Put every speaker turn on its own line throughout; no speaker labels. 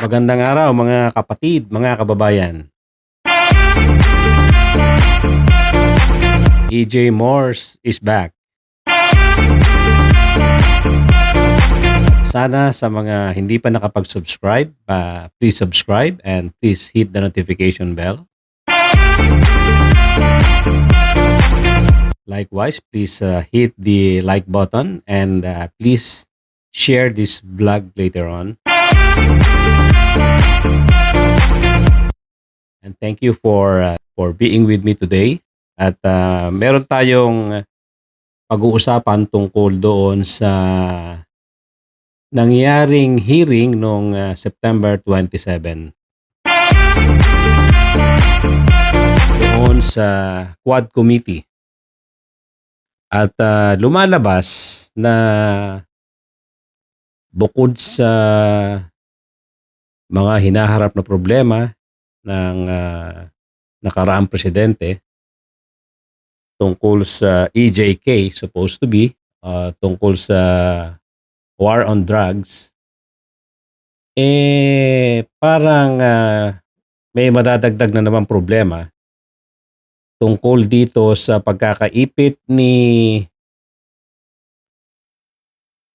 Magandang araw mga kapatid, mga kababayan. EJ Morse is back. Sana sa mga hindi pa nakapag-subscribe, please subscribe and please hit the notification bell. Likewise, please hit the like button and please share this vlog later on. And thank you for being with me today. At meron tayong pag-uusapan tungkol doon sa nangyaring hearing noong September 27 doon sa Quad Committee. At lumalabas na bukod sa mga hinaharap na problema ng nakaraang presidente tungkol sa EJK, supposed to be, tungkol sa war on drugs, parang may madadagdag na naman problema tungkol dito sa pagkakaipit ni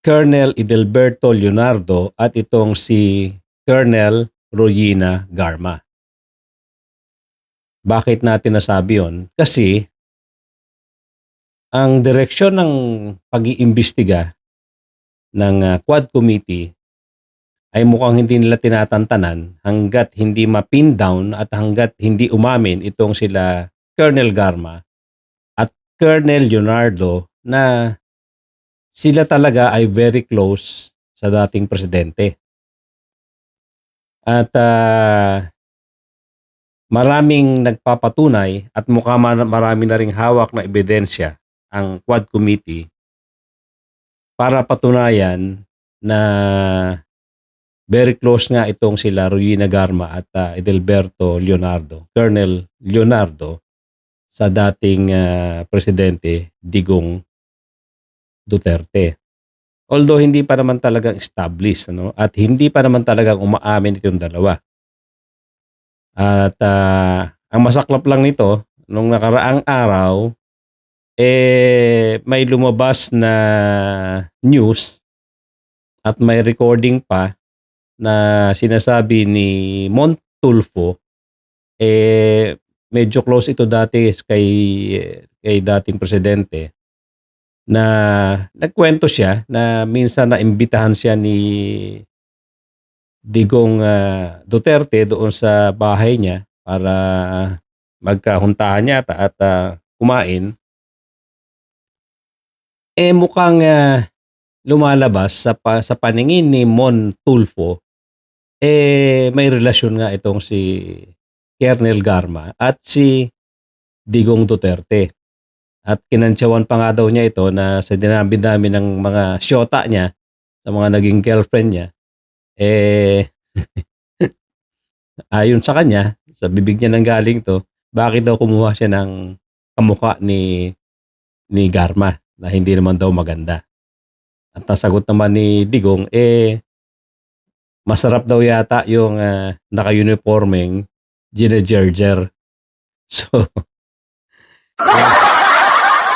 Colonel Edelberto Leonardo at itong si Colonel Royina Garma. Bakit natin nasabi yun? Kasi ang direksyon ng pag-iimbestiga ng Quad Committee ay mukhang hindi nila tinatantanan hanggat hindi ma-pin down at hanggat hindi umamin itong sila Colonel Garma at Colonel Leonardo na sila talaga ay very close sa dating presidente. At maraming nagpapatunay at mukhang marami na ring hawak na ebidensya ang Quad Committee para patunayan na very close nga itong sila Royina Garma at Edelberto Leonardo, Colonel Leonardo, sa dating presidente Digong Duterte. Although hindi pa naman talagang established, at hindi pa naman talagang umaamin itong dalawa. At ang masaklap lang nito, nung nakaraang araw, may lumabas na news at may recording pa na sinasabi ni Mon Tulfo, medyo close ito dati kay dating presidente, na nagkwento siya na minsan naimbitahan siya ni Digong Duterte doon sa bahay niya para magkahuntahan niya at kumain. Mukhang lumalabas sa paningin ni Mon Tulfo, may relasyon nga itong si Colonel Garma at si Digong Duterte. At kinantsawan pa nga daw niya ito na sa dinami-dami ng mga syota niya, sa mga naging girlfriend niya, ayon sa kanya, sa bibig niya nang galing to, bakit daw kumuha siya ng kamukha ni Garma na hindi naman daw maganda. At nasagot naman ni Digong, masarap daw yata yung naka-uniforming gine-gerger.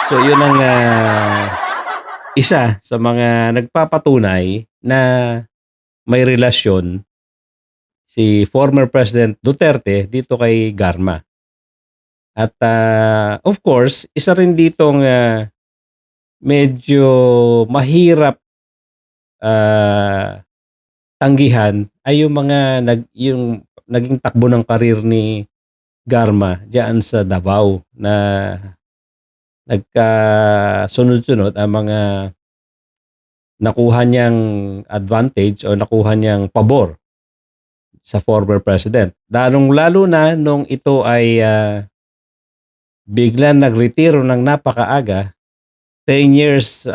So yun ang isa sa mga nagpapatunay na may relasyon si former President Duterte dito kay Garma. At of course, isa rin ditong medyo mahirap tanggihan ay yung mga yung naging takbo ng karir ni Garma diyan sa Davao, na nagkasunod-sunod ang mga nakuha niyang advantage o nakuha niyang pabor sa former president. Lalo na nung ito ay biglang nagretiro ng napakaaga, 10 years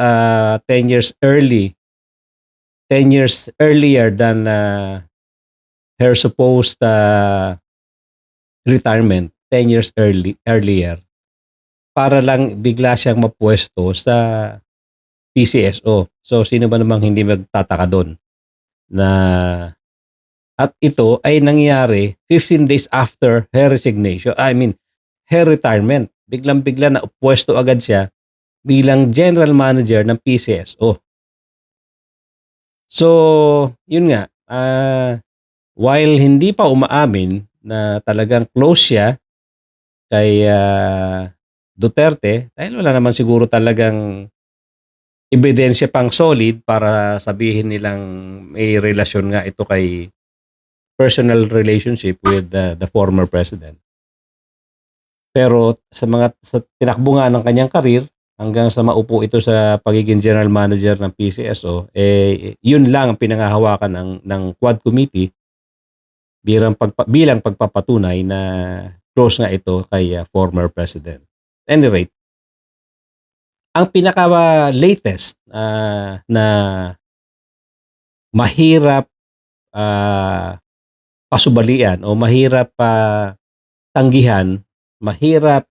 earlier than her supposed retirement, 10 years earlier, para lang bigla siyang mapwesto sa PCSO. So sino ba namang hindi magtataka doon na At ito ay nangyari 15 days after her resignation. I mean, her retirement. Biglang-bigla na pwesto agad siya bilang general manager ng PCSO. So, yun nga, while hindi pa umaamin na talagang close siya kay Duterte, dahil wala naman siguro talagang ebidensya pang solid para sabihin nilang may relasyon nga ito kay personal relationship with the former president. Pero sa tinakbo nga ng kanyang karir hanggang sa maupo ito sa pagiging general manager ng PCSO, yun lang ang pinanghahawakan ng Quad Committee bilang pagpapatunay na close nga ito kay former president. Any rate, ang pinaka-latest na mahirap pasubalian o mahirap tanggihan, mahirap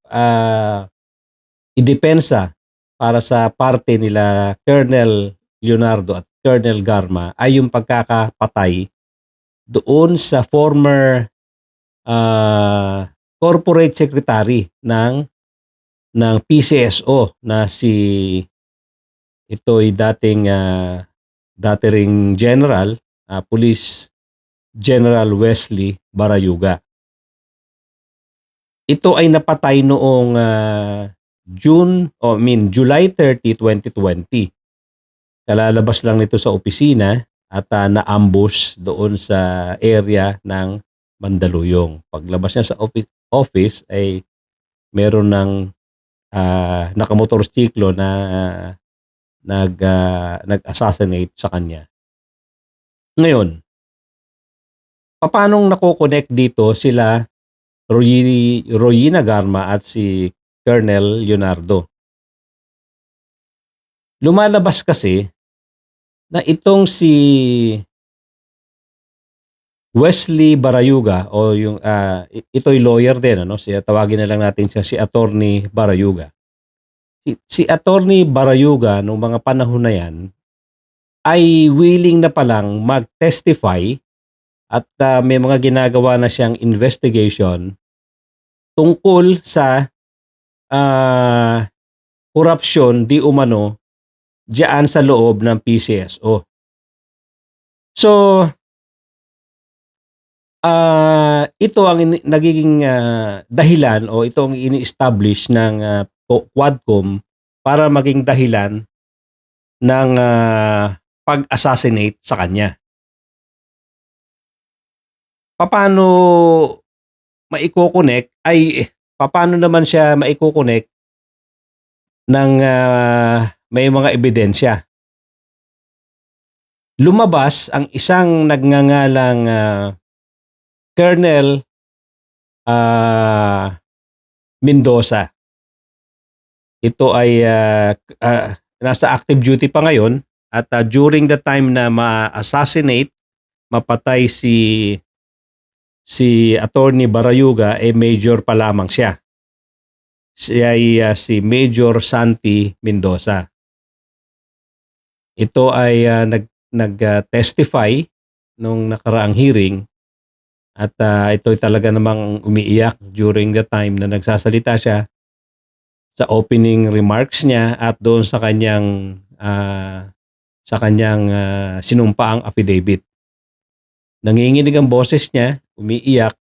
idepensa para sa parte nila Colonel Leonardo at Colonel Garma ay yung pagkakapatay doon sa former corporate secretary ng PCSO na ito'y dati ring general, Police General Wesley Barayuga. Ito ay napatay noong July 30, 2020. Kalalabas lang nito sa opisina at na-ambush doon sa area ng Mandaluyong. Paglabas niya sa office ay meron ng nakamotorsiklo na nag-assassinate sa kanya. Ngayon, paanong nako-connect dito sila Royina Garma at si Colonel Leonardo? Lumalabas kasi na itong si Wesley Barayuga o yung ito'y lawyer din, ano? Tawagin na lang natin siya si Attorney Barayuga. Si Attorney Barayuga nung mga panahon na yan ay willing na palang mag-testify at may mga ginagawa na siyang investigation tungkol sa korupsyon di umano diyan sa loob ng PCSO. So, ito ang nagiging dahilan o ito ang ini-establish ng Quadcom para maging dahilan ng pag-assassinate sa kanya. Paano paano naman siya maiko-connect ng may mga ebidensya? Lumabas ang isang nagngangalang Colonel Mendoza. Ito ay nasa active duty pa ngayon at during the time na mapatay si Attorney Barayuga, major pa lamang siya. Siya ay si Major Santi Mendoza. Ito ay nag-testify nung nakaraang hearing at ito ay talaga namang umiiyak during the time na nagsasalita siya sa opening remarks niya at doon sa kanyang sinumpaang affidavit. Nanginginig ang boses niya, umiiyak,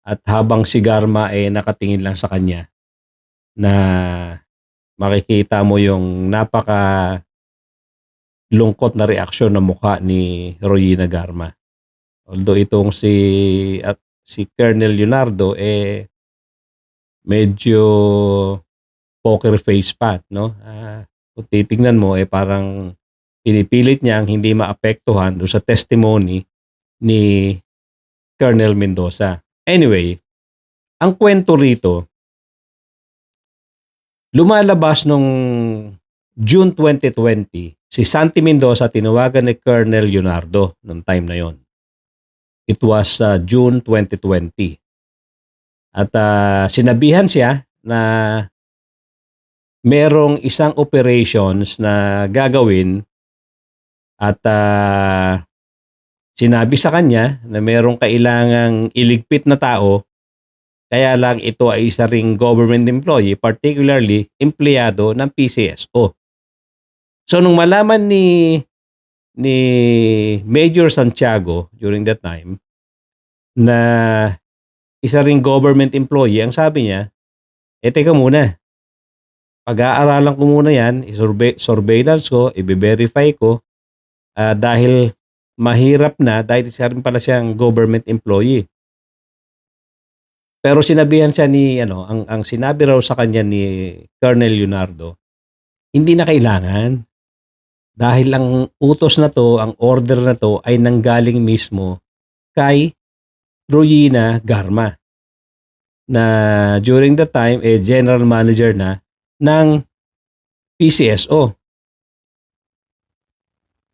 at habang si Garma nakatingin lang sa kanya na makikita mo yung napaka lungkot na reaksyon ng mukha ni Royina Garma. Although itong si Colonel Leonardo medyo poker face pa, no? Kung titingnan mo parang pinipilit niyang hindi maapektuhan doon sa testimony ni Colonel Mendoza. Anyway, ang kwento rito, lumalabas nung June 2020, si Santi Mendoza tinawagan ni Colonel Leonardo noong time na yon. It was June 2020. At sinabihan siya na merong isang operations na gagawin at Sinabi sa kanya na merong kailangang iligpit na tao, kaya lang ito ay isa ring government employee, particularly empleyado ng PCSO. So nung malaman ni Major Santiago during that time na isa ring government employee, ang sabi niya, teka muna, pag-aaralan ko muna yan, surveillance ko, i-verify ko, dahil mahirap na dahil isa rin pala siyang government employee. Pero sinabihan siya ni ang sinabi raw sa kanya ni Colonel Leonardo, hindi na kailangan. Dahil ang utos na 'to, ang order na 'to ay nanggaling mismo kay Royina Garma na during that time, general manager na ng PCSO.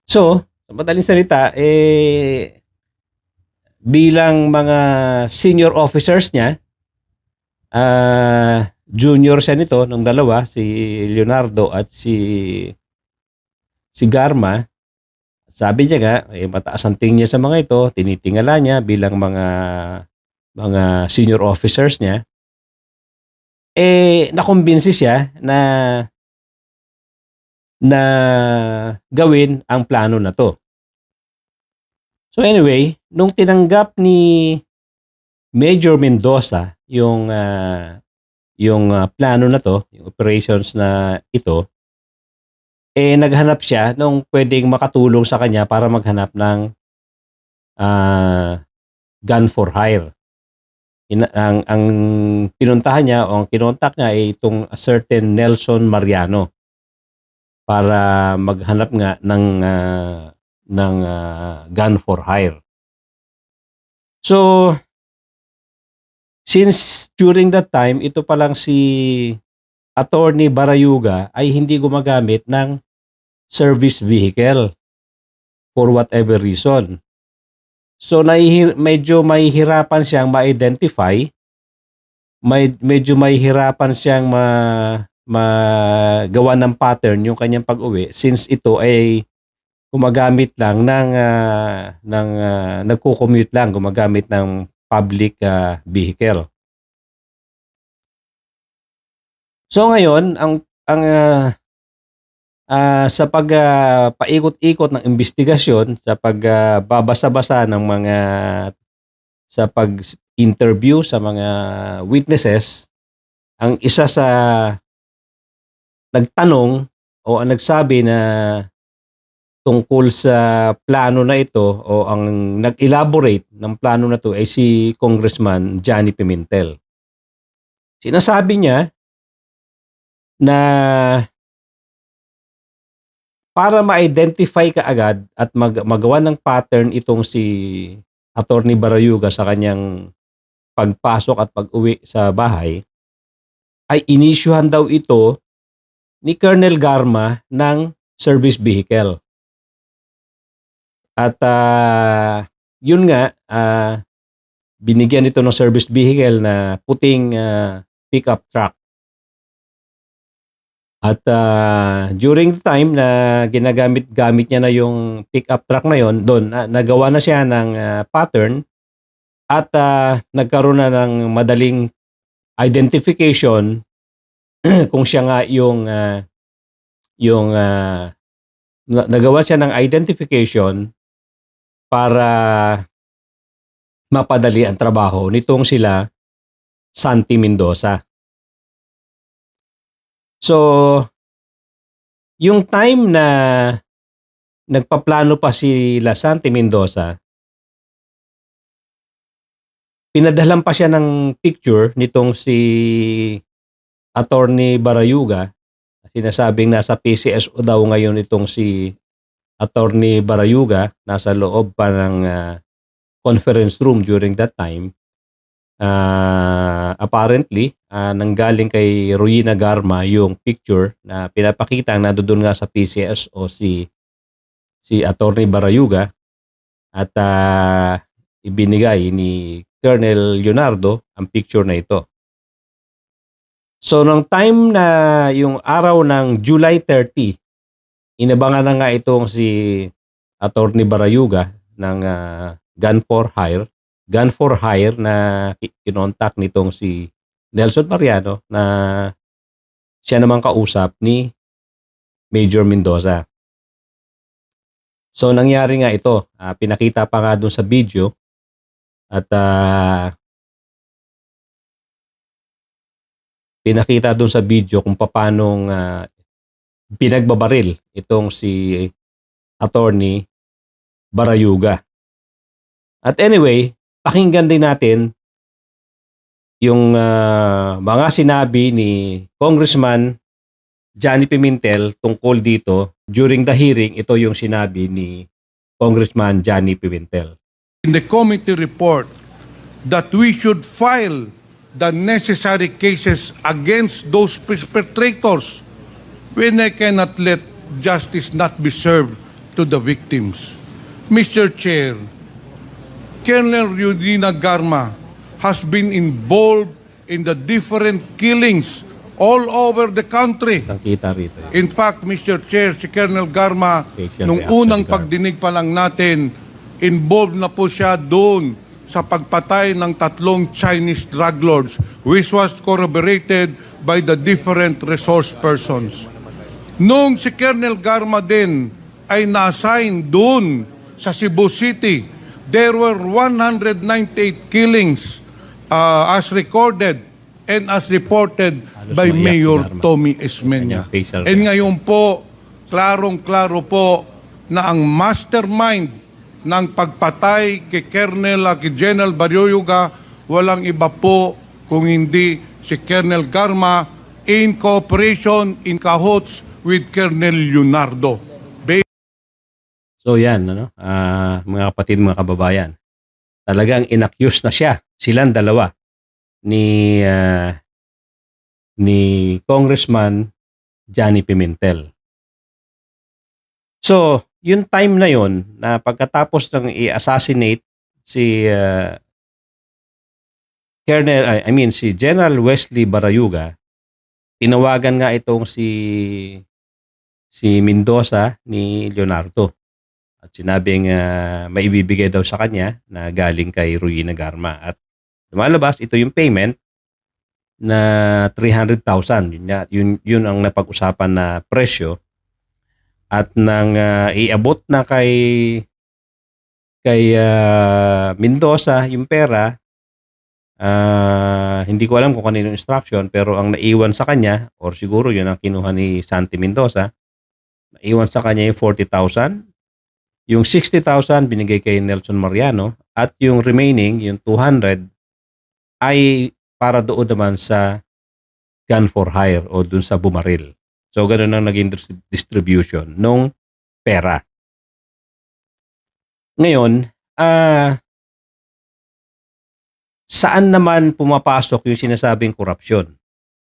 So, sa madaling salita, bilang mga senior officers niya, junior siya nito nung dalawa, si Leonardo at si Garma. Sabi niya nga, mataas ang tingin niya sa mga ito, tinitingala niya bilang mga senior officers niya. Nakumbinsi siya na gawin ang plano na to. So anyway, nung tinanggap ni Major Mendoza yung plano na to, yung operations na ito, naghanap siya nung pwedeng makatulong sa kanya para maghanap ng gun for hire. Ang pinuntahan niya o ang kinontak niya ay itong certain Nelson Mariano para maghanap nga ng gun for hire. So, since during that time, ito pa lang si Attorney Barayuga ay hindi gumagamit ng service vehicle for whatever reason. So medyo mahihirapan siyang ma-identify, medyo mahihirapan siyang magawa ng pattern yung kanyang pag-uwi since ito ay gumagamit lang ng nagko-commute lang, gumagamit ng public vehicle. So ngayon, sa paikot-ikot ng investigasyon, sa pagbabasa-basa ng sa pag-interview sa mga witnesses, ang isa sa nagtanong o ang nagsabi na tungkol sa plano na ito o ang nag-elaborate ng plano na ito ay si Congressman Johnny Pimentel. Sinasabi niya na para ma-identify kaagad at magawa ng pattern itong si Attorney Barayuga sa kanyang pagpasok at pag-uwi sa bahay, ay inisyuhan daw ito ni Colonel Garma ng service vehicle. At yun nga, binigyan ito ng service vehicle na puting pickup truck. At during the time na ginagamit-gamit niya na yung pickup truck na yon, doon nagawa na siya ng pattern at nagkaroon na ng madaling identification kung siya nga nagawa siya ng identification para mapadali ang trabaho nitong sila Santi Mendoza. So, yung time na nagpaplano pa sila Santi Mendoza, pinadalhan pa siya ng picture nitong si Attorney Barayuga. Sinasabing nasa PCSO daw ngayon itong si Attorney Barayuga, nasa loob pa ng conference room during that time. Apparently, nanggaling kay Royina Garma yung picture na pinapakita na doon nga sa PCSO si Attorney Barayuga at ibinigay ni Colonel Leonardo ang picture na ito. So, nung time na yung araw ng July 30, inabangan na nga itong si Attorney Barayuga gun for hire na kinontak nitong si Nelson Mariano na siya naman kausap ni Major Mendoza. So nangyari nga ito, pinakita pa nga dun sa video at pinakita dun sa video kung paanong pinagbabaril itong si Attorney Barayuga. At anyway, pakinggan din natin yung mga sinabi ni Congressman Johnny Pimentel tungkol dito. During the hearing, ito yung sinabi ni Congressman Johnny Pimentel.
In the committee report that we should file the necessary cases against those perpetrators when I cannot let justice not be served to the victims. Mr. Chair, Colonel Eudina Garma has been involved in the different killings all over the country.
Nakita rito.
In fact, Mr. Chair, si Colonel Garma, nung unang pagdinig pa lang natin, involved na po siya doon sa pagpatay ng 3 Chinese drug lords, which was corroborated by the different resource persons. Nung si Colonel Garma din ay na-assign doon sa Cebu City, there were 198 killings as recorded and as reported by Mayor Tommy Esmeña. And ngayon po, klarong-klaro po na ang mastermind ng pagpatay kay General Barayuga walang iba po kung hindi si Colonel Garma in cooperation, in cahoots with Colonel Leonardo.
So yan, mga kapatid, mga kababayan. Talagang inaccuse na siya, silang dalawa, ni Congressman Johnny Pimentel. So, yung time na yon na pagkatapos ng i-assassinate si si General Wesley Barayuga, tinawagan nga itong si Mendoza ni Leonardo. At sinabing may ibibigay daw sa kanya na galing kay Eudina Garma. At lumalabas, ito yung payment na 300,000. Yun ang napag-usapan na presyo. At nang iabot na kay Mendoza yung pera, hindi ko alam kung kanino instruction, pero ang naiwan sa kanya, or siguro yun ang kinuha ni Santi Mendoza, naiwan sa kanya yung 40,000. Yung 60,000 binigay kay Nelson Mariano at yung remaining, yung 200, ay para doon naman sa gun for hire o doon sa bumaril. So, ganun ang naging distribution nung pera. Ngayon, saan naman pumapasok yung sinasabing korupsyon?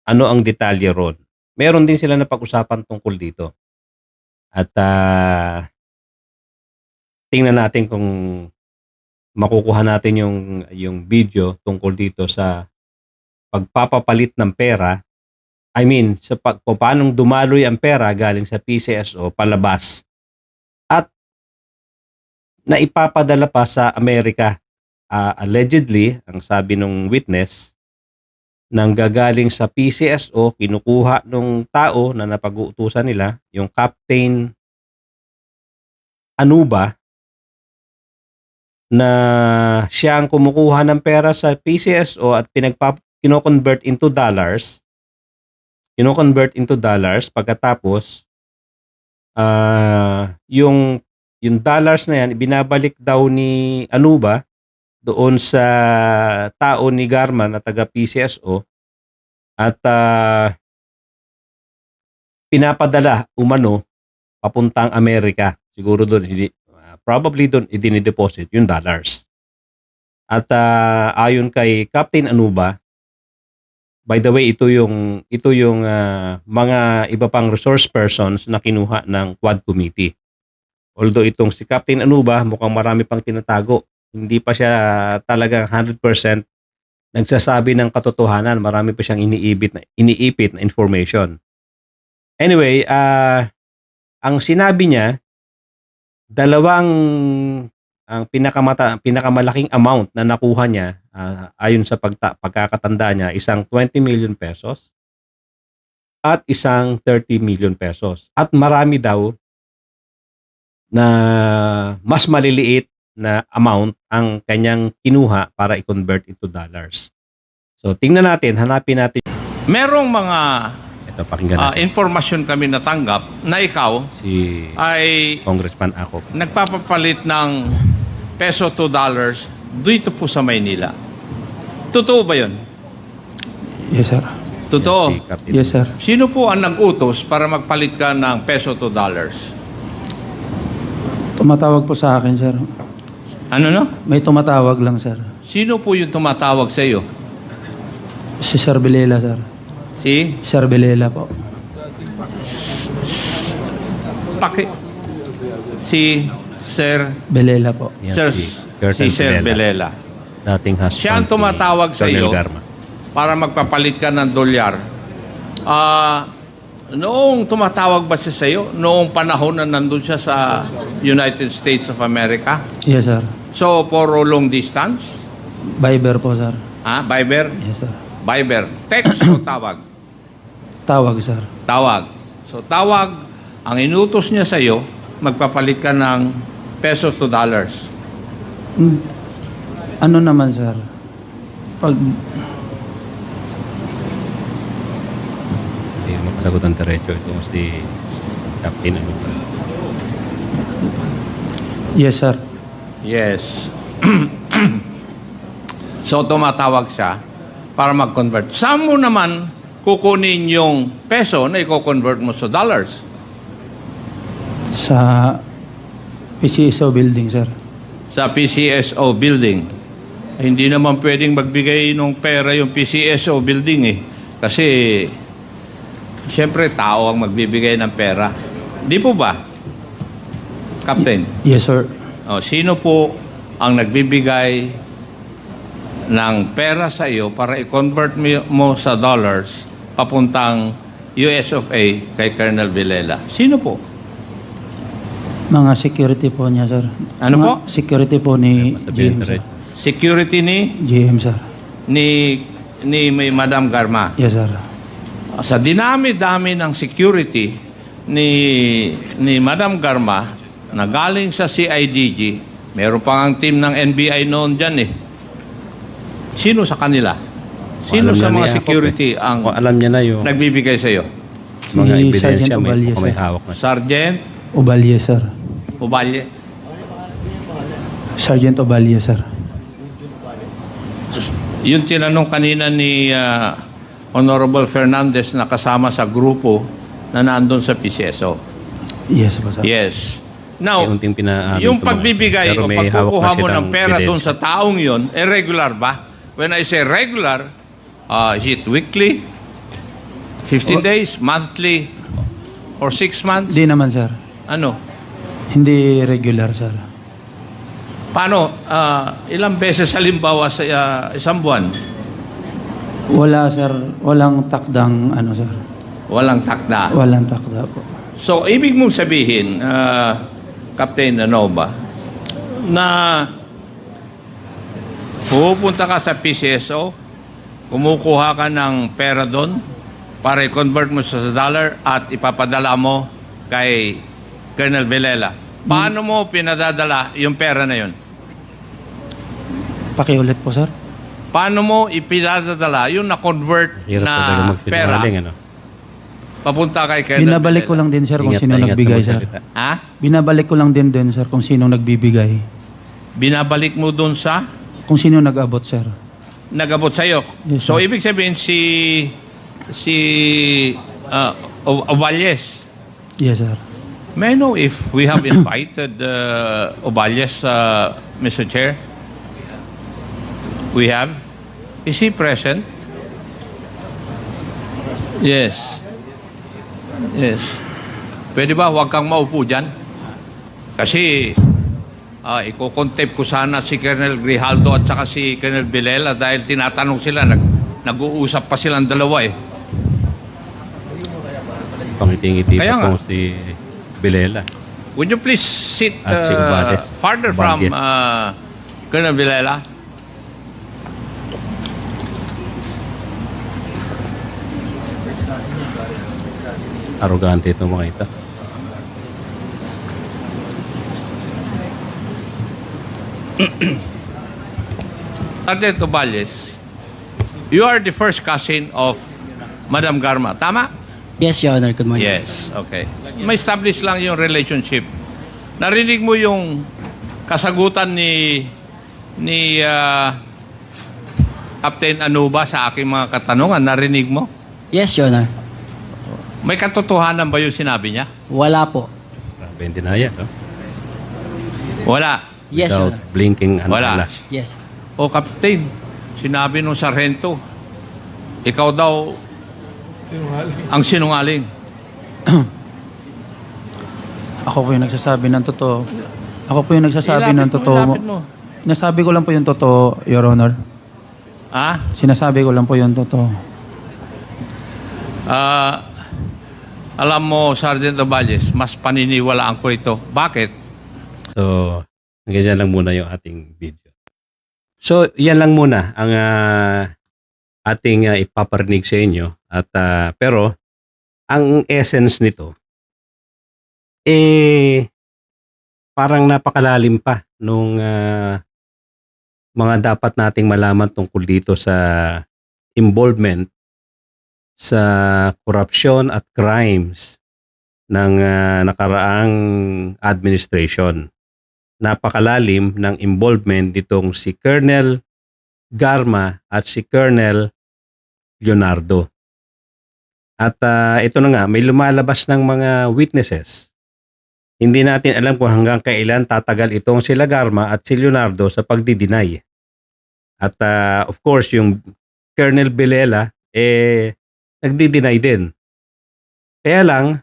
Ano ang detalye ron? Meron din sila na pag-usapan tungkol dito. At tingnan natin kung makukuha natin yung video tungkol dito sa pagpapapalit ng pera. I mean, sa paanong dumaloy ang pera galing sa PCSO palabas at naipapadala pa sa Amerika. Allegedly, ang sabi ng witness, nang gagaling sa PCSO, kinukuha ng tao na napag-uutusan nila, yung Captain Anuba, na siya ang kumukuha ng pera sa PCSO at kino-convert into dollars. Kino-convert into dollars pagkatapos yung dollars na yan binabalik daw ni Anuba doon sa tao ni Garma na taga PCSO at pinapadala umano papuntang Amerika. Siguro doon probably doon idinideposit yung dollars. At ayon kay Captain Anuba, by the way, ito yung mga iba pang resource persons na kinuha ng Quad Committee. Although itong si Captain Anuba mukhang marami pang tinatago. Hindi pa siya talagang 100% nagsasabi ng katotohanan. Marami pa siyang iniipit na information. Anyway, ang sinabi niya, dalawang ang pinakamalaking amount na nakuha niya ayon sa pagkakatanda niya, isang 20 million pesos at isang 30 million pesos. At marami daw na mas maliliit na amount ang kanyang kinuha para i-convert into dollars. So tingnan natin, hanapin natin.
Merong mga
Ito, pakinggan natin
impormasyon kami natanggap na ikaw
si
ay
Congressman Acop.
nagpapapalit ng peso to dollars dito po sa Maynila. Totoo ba yun?
Yes, sir.
Totoo.
Si Captain.
Yes, sir.
Sino po ang nag-utos para magpalit ka ng peso to dollars?
Tumatawag po sa akin, sir.
Ano no?
May tumatawag lang, sir.
Sino po yung tumatawag sa iyo?
Si Sir Belela, sir.
Si?
Sir Belela po.
Si Sir
Belela po.
Yan,
Sir,
Colonel
si Sir
Belela.
Belela.
Dating husband
Siya ang
ni
tumatawag sa
Colonel
iyo
Garma.
para magpapalit ka ng dolyar. Noong tumatawag ba siya sa iyo? Noong panahon na nandun siya sa United States of America?
Yes, sir.
So, for a long distance?
Viber po, sir.
Viber?
Yes, sir.
Viber. Text o tawag?
Tawag, sir.
Tawag. So, tawag. Ang inutos niya sa iyo, magpapalit ka ng peso to dollars.
Mm, Ano naman, sir? Pag
Hindi makasagot ang diretso. Ito si Captain.
Yes, sir.
Yes. So, tumatawag siya para mag-convert. Saan mo naman kukunin yung peso na i-convert mo sa dollars?
Sa PCSO building, sir.
Sa PCSO building. Hindi naman pwedeng magbigay ng pera yung PCSO building eh. Kasi, siyempre, tao ang magbibigay ng pera. Di po ba, Captain?
Yes, sir.
Sino po ang nagbibigay ng pera sa iyo para i-convert mo sa dollars papuntang US of A kay Colonel Vilela? Sino po?
Mga security po niya, sir.
Ano
Mga
po?
Security po ni
Sabihin
GM, sir.
diretso.
Security
GM, sir.
ni Madam Garma.
Yes, sir.
Sa dinami-dami ng security ni Madam Garma na galing sa CIDG, meron pa ang team ng NBI noon dyan eh. Sino sa kanila? Sino
Alam
sa
niya
mga
ni Acop
security ang
Kung alam niya na yung
nagbibigay sa iyo?
mga
Si
ebidensya,
Sergeant Ovalle,
kung may
sir.
hawak na siya.
Sergeant
Ovalle, sir.
Ovalle.
Sergeant Ovalle, sir.
Yung tinanong kanina ni Honorable Fernandez na kasama sa grupo na nandun sa PCSO.
Yes, po, sir.
Yes. Now,
Unting pinaamin
yung
ko mga-
pagbibigay
pero
o
may hawak
pagkukuha
na
mo
silang
ng pera doon
ebidensya.
sa taong yon, regular ba? When I say regular, is it weekly, 15 days, monthly, or 6 months?
Hindi naman, sir.
Ano?
Hindi regular, sir.
Paano? Ilang beses halimbawa sa isang buwan?
Wala, sir. Walang takdang, ano, sir.
Walang takda.
Walang takda po.
So, ibig mong sabihin, Captain Nova, na pupunta ka sa PCSO, kumukuha ka ng pera doon para i-convert mo sa dollar at ipapadala mo kay Colonel Vilela. Paano mo pinadadala yung pera na yun?
Pakiulit po, sir.
Paano mo ipinadadala yung na-convert
Hirap
na
talaga
pera
magsinungaling, ano?
papunta kay Colonel
Binabalik ko
Vilela?
lang din, sir, kung
Ingat
sino
na ingat
nagbigay,
sa
sir.
magsalita.
Ha?
Binabalik ko lang din, sir, kung sino nagbibigay.
Binabalik mo doon sa
Kung sino nag-abot, sir.
nag-abot sa'yo.
Yes,
So,
sir.
ibig sabihin Ovalles.
Yes, sir.
May I know if we have invited Ovalles, Mr. Chair? We have? Is he present? Yes. Yes. Pwede ba huwag kang maupo dyan? Kasi iko-contact ko sana si Colonel Grijaldo at saka si Colonel Vilela dahil tinatanong sila, nag-uusap pa silang dalawa eh.
Pangiti-ngiti
Kaya
pa
nga.
po si Bilela.
Would you please sit
At si Ubales.
farther from
Ubaldes.
Colonel Villela?
Arrogante itong mga ito.
Sergeant Ubaldes, you are the first cousin of Madam Garma, tama?
Yes, Your Honor. Good morning.
Yes, okay. May establish lang yung relationship. Narinig mo yung kasagutan ni Captain Anuba sa aking mga katanungan. Narinig mo?
Yes, Your Honor.
May katotohanan ba yung sinabi niya?
Wala po.
Grabe yung dinaya, no?
Wala.
Yes, Your
Without
Honor.
blinking an
Wala.
eyelash.
Yes.
O Captain, sinabi nung sarhento, ikaw daw ang sinungaling.
Ako po yung nagsasabi ng totoo. Ako po yung nagsasabi ng totoo.
Ilapit mo.
Sinasabi ko lang po yung totoo, Your Honor.
Ha?
Sinasabi ko lang po yung totoo.
Alam mo, Sergeant Ovalles, mas paniniwalaan ko ito. Bakit?
So, ganyan lang muna yung ating video. So, yan lang muna ang ating ipaparinig sa inyo. At, pero, ang essence nito, parang napakalalim pa nung mga dapat nating malaman tungkol dito sa involvement sa korupsyon at crimes ng nakaraang administration. Napakalalim ng involvement nitong si Colonel Garma at si Colonel Leonardo. At ito na nga, may lumalabas ng mga witnesses. Hindi natin alam kung hanggang kailan tatagal itong sila Garma at si Leonardo sa pagdi-deny. At of course, yung Colonel Villela, nagdi-deny din. Kaya lang,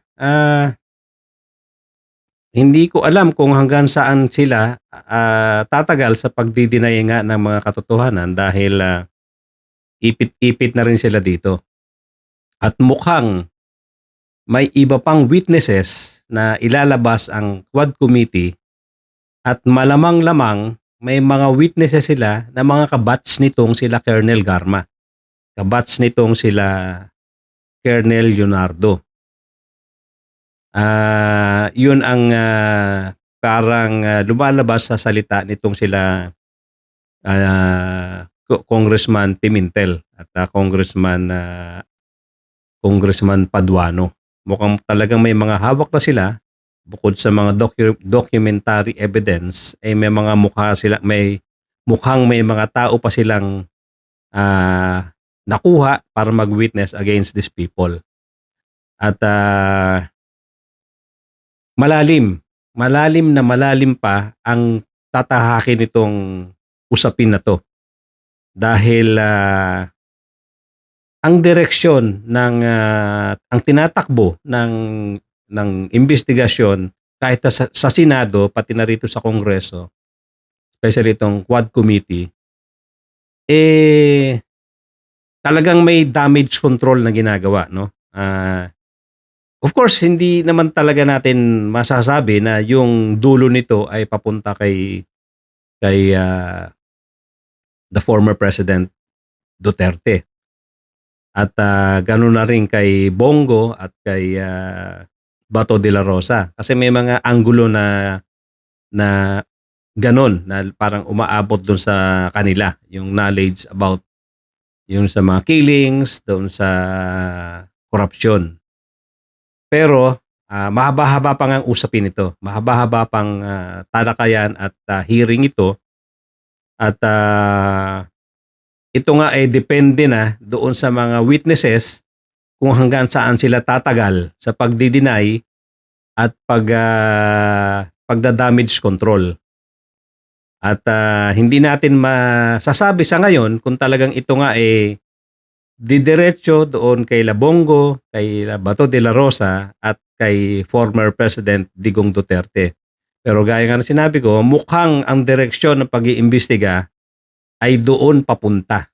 hindi ko alam kung hanggang saan sila tatagal sa pagdi-deny nga ng mga katotohanan dahil ipit-ipit na rin sila dito. At mukhang may iba pang witnesses na ilalabas ang Quad Committee at malamang-lamang may mga witnesses sila na mga kabats nitong sila Colonel Garma. Kabats nitong sila Colonel Leonardo. Yun ang parang lumalabas sa salita nitong sila Congressman Pimentel at Congressman Paduano. Mukhang talagang may mga hawak na sila bukod sa mga documentary evidence ay may mga mukha sila, mukhang may mga tao pa silang nakuha para mag-witness against these people. At malalim pa ang tatahakin nitong usapin na to. Dahil ang direksyon ng ang tinatakbo ng investigasyon kahit sa Senado pati na rito sa Kongreso, especially itong Quad Committee, talagang may damage control na ginagawa, no? Of course, hindi naman talaga natin masasabi na yung dulo nito ay papunta kay the former President Duterte. At gano'n na rin kay Bongo at kay Bato de la Rosa. Kasi may mga anggulo na gano'n na parang umaabot doon sa kanila. Yung knowledge about yung sa mga killings, doon sa korupsyon. Pero mahaba-haba pang ang usapin ito. Mahaba-haba pang talakayan at hearing ito. At ito nga ay depende na doon sa mga witnesses kung hanggang saan sila tatagal sa pagdi-deny at pagda-damage control. At hindi natin masasabi sa ngayon kung talagang ito nga ay didiretso doon kay Bongo, kay Bato de la Rosa at kay former President Digong Duterte. Pero gaya nga na sinabi ko, mukhang ang direksyon ng pag-iimbestiga ay doon papunta.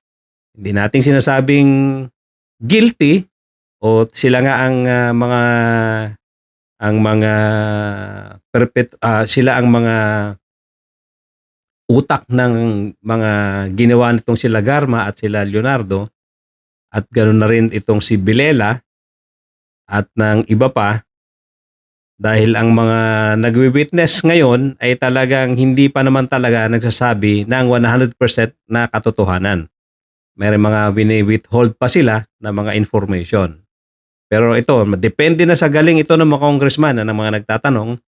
Hindi natin sinasabing guilty o sila nga ang mga ang mga sila ang mga utak ng mga ginawa nitong sila Garma at sila Leonardo, at ganoon na rin itong si Bilela at ng iba pa, dahil ang mga nagwi-witness ngayon ay talagang hindi pa naman talaga nagsasabi ng 100% na katotohanan. May mga withhold pa sila na mga information. Pero ito, depende na sa galing ito ng mga congressman na ng mga nagtatanong,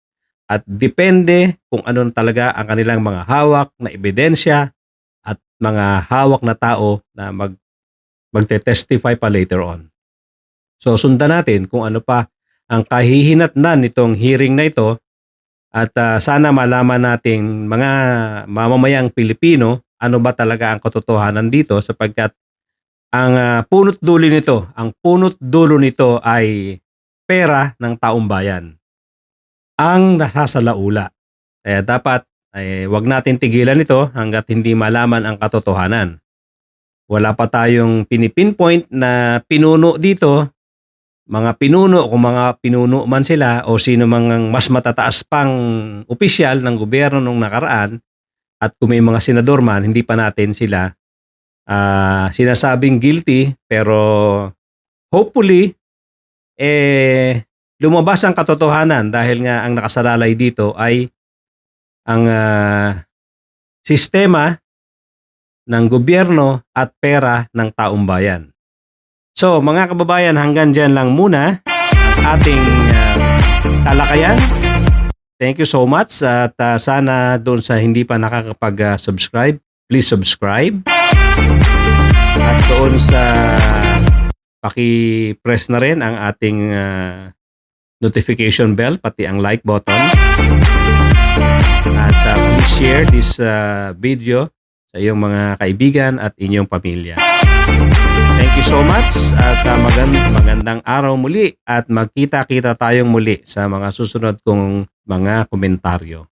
at depende kung ano talaga ang kanilang mga hawak na ebidensya at mga hawak na tao na magte-testify pa later on. So sundan natin kung ano pa ang kahihinatnan nitong hearing na ito, at sana malaman nating mga mamamayang Pilipino ano ba talaga ang katotohanan dito, sapagkat ang punot dulo nito ay pera ng taong bayan ang nasasalaula. Kaya dapat wag natin tigilan ito hanggat hindi malaman ang katotohanan. Wala pa tayong pinipinpoint na pinuno dito, mga pinuno, kung mga pinuno man sila o sino mang mas matataas pang opisyal ng gobyerno nung nakaraan, at kung may mga senador man, hindi pa natin sila sinasabing guilty, pero hopefully lumabas ang katotohanan, dahil nga ang nakasalalay dito ay ang sistema ng gobyerno at pera ng taong bayan. So mga kababayan, hanggang dyan lang muna ang ating talakayan. Thank you so much, at sana doon sa hindi pa nakakapag-subscribe, please subscribe. At doon sa paki-press na rin ang ating notification bell, pati ang like button. At please share this video sa iyong mga kaibigan at inyong pamilya. Thank you so much, at magandang araw muli, at magkita-kita tayong muli sa mga susunod kong mga komentaryo.